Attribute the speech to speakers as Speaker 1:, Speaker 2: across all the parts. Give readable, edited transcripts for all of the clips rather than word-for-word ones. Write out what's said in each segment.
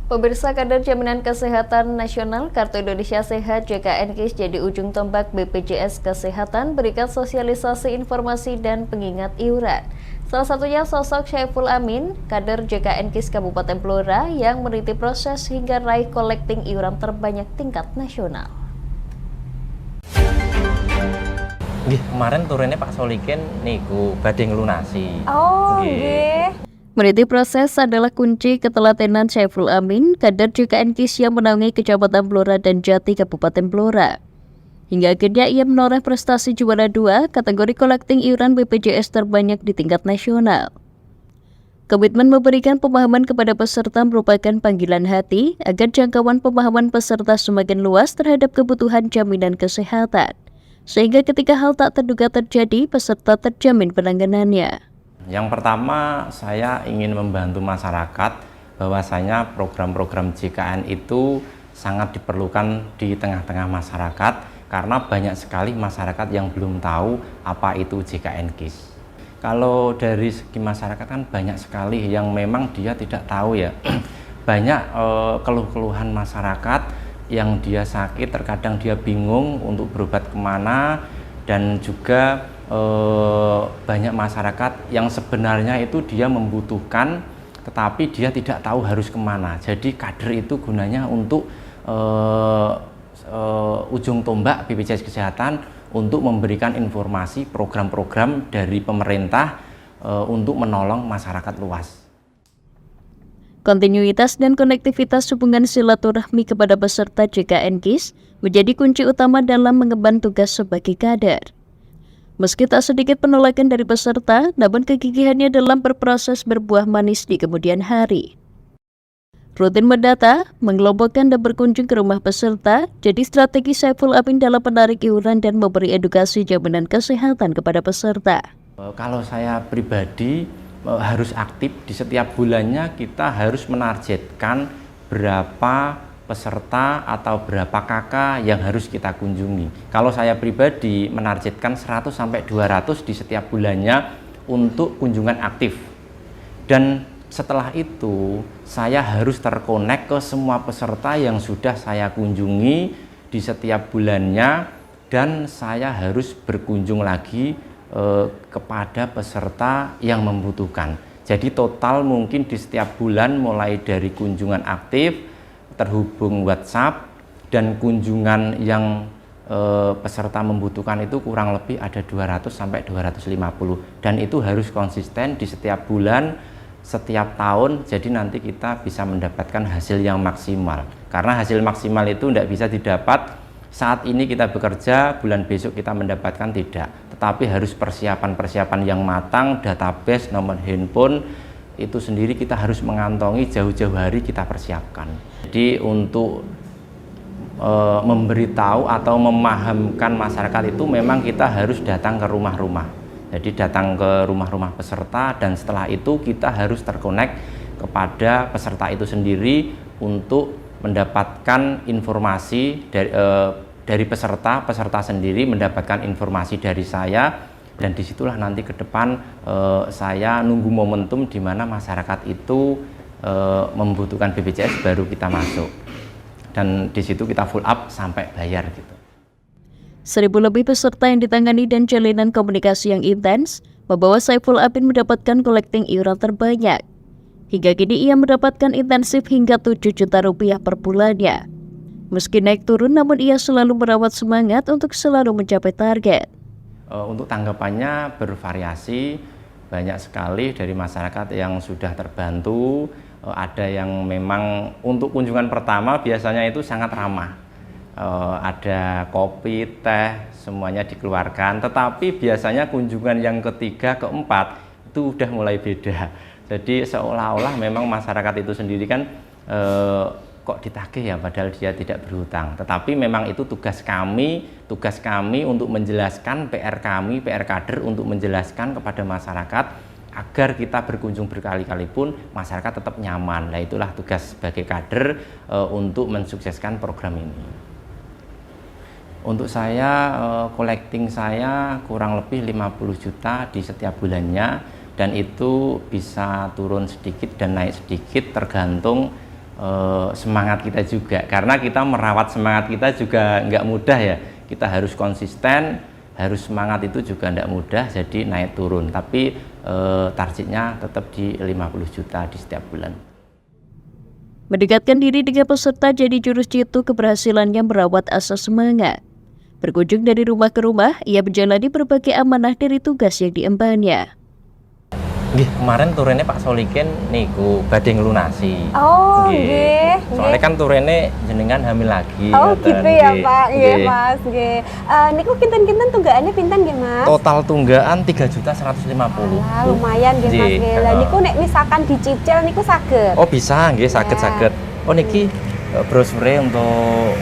Speaker 1: Pemirsa, kader Jaminan Kesehatan Nasional Kartu Indonesia Sehat JKN-KIS jadi ujung tombak BPJS Kesehatan berikan sosialisasi informasi dan pengingat iuran. Salah satunya sosok Syaiful Amin, kader JKN-KIS Kabupaten Blora yang meniti proses hingga raih collecting iuran terbanyak tingkat nasional.
Speaker 2: Kemarin turunnya Pak Solikin niku badhe nglunasi.
Speaker 1: Oh, nggih. Meniti proses adalah kunci ketelatenan Syaiful Amin, kader JKN-KIS yang menaungi Kecamatan Blora dan Jati, Kabupaten Blora. Hingga akhirnya ia menoreh prestasi juara 2 kategori collecting iuran BPJS terbanyak di tingkat nasional. Komitmen memberikan pemahaman kepada peserta merupakan panggilan hati agar jangkauan pemahaman peserta semakin luas terhadap kebutuhan jaminan kesehatan. Sehingga ketika hal tak terduga terjadi, peserta terjamin penanganannya.
Speaker 2: Yang pertama, saya ingin membantu masyarakat bahwasanya program-program JKN itu sangat diperlukan di tengah-tengah masyarakat karena banyak sekali masyarakat yang belum tahu apa itu JKN-KIS. Kalau dari segi masyarakat kan banyak sekali yang memang dia tidak tahu ya. Banyak keluh-keluhan masyarakat yang dia sakit, terkadang dia bingung untuk berobat kemana, dan juga banyak masyarakat yang sebenarnya itu dia membutuhkan tetapi dia tidak tahu harus kemana. Jadi kader itu gunanya untuk ujung tombak BPJS Kesehatan untuk memberikan informasi program-program dari pemerintah untuk menolong masyarakat luas.
Speaker 1: Kontinuitas dan konektivitas hubungan silaturahmi kepada peserta JKN-KIS menjadi kunci utama dalam mengemban tugas sebagai kader. Meski tak sedikit penolakan dari peserta, namun kegigihannya dalam berproses berbuah manis di kemudian hari. Rutin mendata, mengelompokkan dan berkunjung ke rumah peserta, jadi strategi Syaiful Amin dalam menarik iuran dan memberi edukasi jaminan kesehatan kepada peserta.
Speaker 2: Kalau saya pribadi harus aktif, di setiap bulannya kita harus menargetkan berapa peserta atau berapa kakak yang harus kita kunjungi. Kalau saya pribadi menargetkan 100 sampai 200 di setiap bulannya untuk kunjungan aktif. Dan setelah itu saya harus terkonek ke semua peserta yang sudah saya kunjungi di setiap bulannya, dan saya harus berkunjung lagi kepada peserta yang membutuhkan. Jadi total mungkin di setiap bulan mulai dari kunjungan aktif, terhubung WhatsApp, dan kunjungan yang peserta membutuhkan itu kurang lebih ada 200 sampai 250, dan itu harus konsisten di setiap bulan, setiap tahun. Jadi nanti kita bisa mendapatkan hasil yang maksimal, karena hasil maksimal itu tidak bisa didapat saat ini kita bekerja, bulan besok kita mendapatkan, tidak, tetapi harus persiapan-persiapan yang matang, database, nomor handphone itu sendiri kita harus mengantongi jauh-jauh hari kita persiapkan. Jadi untuk memberitahu atau memahamkan masyarakat itu memang kita harus datang ke rumah-rumah. Jadi datang ke rumah-rumah peserta, dan setelah itu kita harus terkonek kepada peserta itu sendiri untuk mendapatkan informasi dari peserta sendiri mendapatkan informasi dari saya. Dan disitulah nanti ke depan saya nunggu momentum di mana masyarakat itu membutuhkan BPJS, baru kita masuk. Dan di situ kita full up sampai bayar gitu.
Speaker 1: 1.000 lebih peserta yang ditangani dan jalinan komunikasi yang intens membawa Syaiful Amin mendapatkan collecting iuran terbanyak. Hingga kini ia mendapatkan intensif hingga 7 juta rupiah per bulannya. Meski naik turun, namun ia selalu merawat semangat untuk selalu mencapai target.
Speaker 2: Untuk tanggapannya bervariasi, banyak sekali dari masyarakat yang sudah terbantu. Ada yang memang untuk kunjungan pertama biasanya itu sangat ramah, ada kopi, teh, semuanya dikeluarkan. Tetapi biasanya kunjungan yang ketiga, keempat itu udah mulai beda. Jadi seolah-olah memang masyarakat itu sendiri kan kok ditagih ya, padahal dia tidak berhutang. Tetapi memang itu tugas kami untuk menjelaskan, PR kader untuk menjelaskan kepada masyarakat agar kita berkunjung berkali-kali pun masyarakat tetap nyaman. Nah, itulah tugas sebagai kader untuk mensukseskan program ini. Untuk saya, collecting saya kurang lebih 50 juta di setiap bulannya, dan itu bisa turun sedikit dan naik sedikit tergantung semangat kita juga, karena kita merawat semangat kita juga nggak mudah ya. Kita harus konsisten, harus semangat itu juga nggak mudah, jadi naik turun, tapi targetnya tetap di 50 juta di setiap bulan.
Speaker 1: Mendekatkan diri dengan peserta jadi jurus jitu keberhasilannya merawat asa semangat. Berkunjung dari rumah ke rumah, ia menjalani berbagai amanah dari tugas yang diembannya.
Speaker 2: Nggih, kemarin turene Pak Solikin niku badhe nglunasi.
Speaker 3: Oh, nggih.
Speaker 2: Soalnya kan turene jenengan hamil lagi.
Speaker 3: Oh,
Speaker 2: ngoten.
Speaker 3: gitu ya,
Speaker 2: Nggih,
Speaker 3: Pak. Iya,
Speaker 2: nggih.
Speaker 3: Mas, nggih. Niku kinten-kinten tunggakannya pinten nggih, Mas?
Speaker 2: Total tunggaan 3.150.000.
Speaker 3: Wah, lumayan nggih, Mas.
Speaker 2: Nggih,
Speaker 3: Nggih. Lah niku nek misalkan dicicil niku saged.
Speaker 2: Oh, bisa nggih, saged-saged. Oh, niki brosure untuk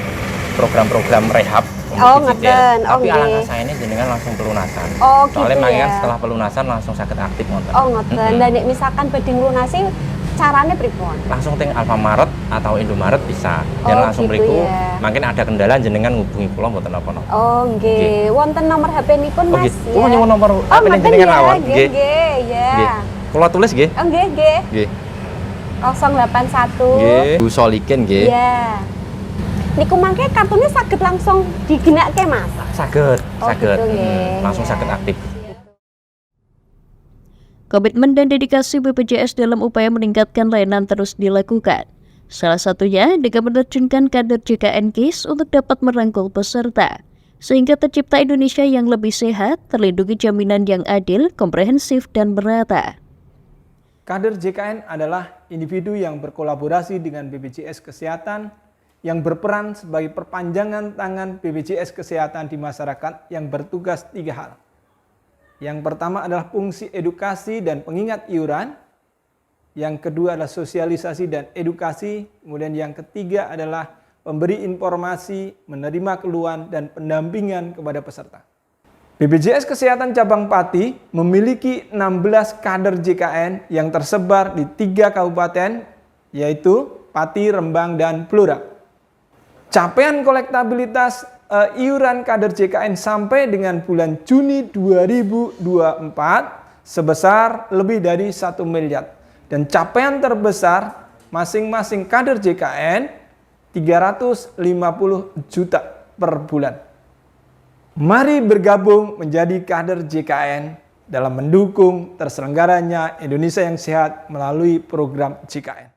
Speaker 2: program-program rehab.
Speaker 3: Oh,
Speaker 2: untuk dicicil.
Speaker 3: ngeten. Oh,
Speaker 2: Tapi
Speaker 3: nggih.
Speaker 2: alangkah sayane jenengan langsung pelunasan.
Speaker 3: Oh,
Speaker 2: Soalnya
Speaker 3: gitu
Speaker 2: makanya
Speaker 3: ya.
Speaker 2: setelah pelunasan langsung saged aktif ngoten.
Speaker 3: Oh, ngoten. Lah nek misalkan badhe nglunasi carane pripun?
Speaker 2: Langsung teng Alfamaret atau Indomaret bisa. Dan
Speaker 3: Oh,
Speaker 2: langsung
Speaker 3: gitu
Speaker 2: mriku
Speaker 3: ya.
Speaker 2: mungkin ada kendala jenengan ngubungi kula mboten napa-napa.
Speaker 3: Oh, nggih. Wonten nomor HP-nipun,
Speaker 2: Oh,
Speaker 3: Mas.
Speaker 2: gitu. Oh, nyuwun nomor
Speaker 3: Oh,
Speaker 2: HP
Speaker 3: ngoten
Speaker 2: jenengan
Speaker 3: ya.
Speaker 2: mawon.
Speaker 3: Nggih, nggih, ya.
Speaker 2: Nggih. Kula tulis nggih.
Speaker 3: Oh, nggih, nggih.
Speaker 2: Nggih.
Speaker 3: 081.
Speaker 2: Nggih. Bu Solikin nggih.
Speaker 3: Iya. Niku mangke kartunya saged langsung digenakke, Mas.
Speaker 2: Saged,
Speaker 3: Oh,
Speaker 2: saged.
Speaker 3: gitu, nggih.
Speaker 2: Langsung
Speaker 3: Ya.
Speaker 2: saged aktif.
Speaker 1: Komitmen dan dedikasi BPJS dalam upaya meningkatkan layanan terus dilakukan. Salah satunya dengan menerjunkan kader JKN KIS untuk dapat merangkul peserta, sehingga tercipta Indonesia yang lebih sehat, terlindungi jaminan yang adil, komprehensif, dan merata.
Speaker 4: Kader JKN adalah individu yang berkolaborasi dengan BPJS Kesehatan, yang berperan sebagai perpanjangan tangan BPJS Kesehatan di masyarakat yang bertugas 3 hal. Yang pertama adalah fungsi edukasi dan pengingat iuran. Yang kedua adalah sosialisasi dan edukasi. Kemudian yang ketiga adalah memberi informasi, menerima keluhan, dan pendampingan kepada peserta. BPJS Kesehatan Cabang Pati memiliki 16 kader JKN yang tersebar di 3 kabupaten, yaitu Pati, Rembang, dan Blora. Capaian kolektabilitas iuran kader JKN sampai dengan bulan Juni 2024 sebesar lebih dari 1 miliar. Dan capaian terbesar masing-masing kader JKN 350 juta per bulan. Mari bergabung menjadi kader JKN dalam mendukung terselenggaranya Indonesia yang sehat melalui program JKN.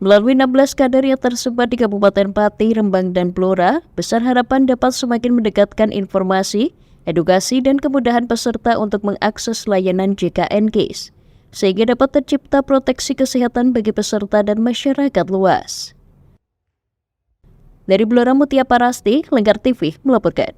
Speaker 1: Melalui 16 kader yang tersebar di Kabupaten Pati, Rembang, dan Blora, besar harapan dapat semakin mendekatkan informasi, edukasi, dan kemudahan peserta untuk mengakses layanan JKN KIS, sehingga dapat tercipta proteksi kesehatan bagi peserta dan masyarakat luas. Dari Blora, Mutia Parasti, Lengkar TV melaporkan.